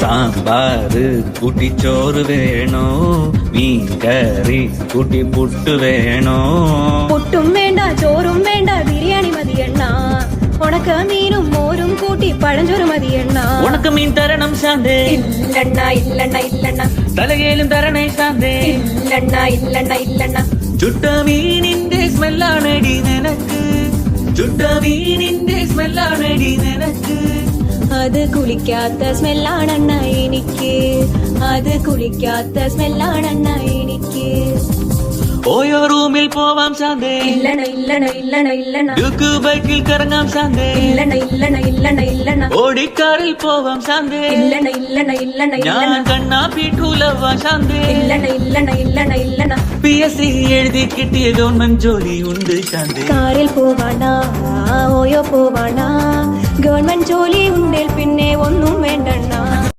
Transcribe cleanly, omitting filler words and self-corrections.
സാമ്പാറ് കൂട്ടി ചോറ് വേണോ മീൻകറി കൂട്ടി പുട്ട് വേണോ പുട്ടും വേണ്ട ചോറും വേണ്ട ബിരിയാണി മതിയെണ്ണ ഉണക്ക മീനും മോരും കൂട്ടി പഴഞ്ചോറ് മതിയെണ്ണ ഉണക്ക മീൻ തരണം ശാന്തേ ഇല്ലണ്ണ ഇല്ലണ്ണ ഇല്ലണ്ണ തലകേലും തരണേ ശാന്തേ ഇല്ലണ്ണ ഇല്ലണ്ണ ഇല്ലണ്ണ ചുട്ട മീനിന്റെ സ്മെല്ലാണടി നിനക്ക് ചുട്ട മീനിന്റെ സ്മെല്ലാണടി നിനക്ക് അത് കുളിക്കാത്ത സ്മെല്ലാണെണ്ണ എനിക്ക് അത് കുളിക്കാത്ത സ്മെല്ലാണെണ്ണ എനിക്ക് ഓയോ റൂമിൽ പോവാം ശാന്തേ ഇല്ലണ ഇല്ലണ ഇല്ലണ ഇല്ലണ ഡ്യൂക്ക് ബൈക്കിൽ കറങ്ങാം ശാന്തേ ഇല്ലണ ഇല്ലണ ഇല്ലണ ഇല്ലണ ഓടിക്കാറിൽ പോവാം ശാന്തേ ഇല്ലണ ഇല്ലണ ഇല്ലണ ഞാൻ ഇല്ലണ കണ്ണാപ്പിട്ടൂലവാ ശാന്തേ ഇല്ലണ ഇല്ലണ ഇല്ലണ ഇല്ലണ PSC എഴുതി കിട്ടിയ ഗവൺമെന്റ് ജോലി ഉണ്ട് ശാന്തേ കാറിൽ പോവാണ ഓയോ പോവാണ ഗവൺമെന്റ് ജോലി ഉണ്ടേൽ പിന്നെ ഒന്നും വേണ്ടണ്ണ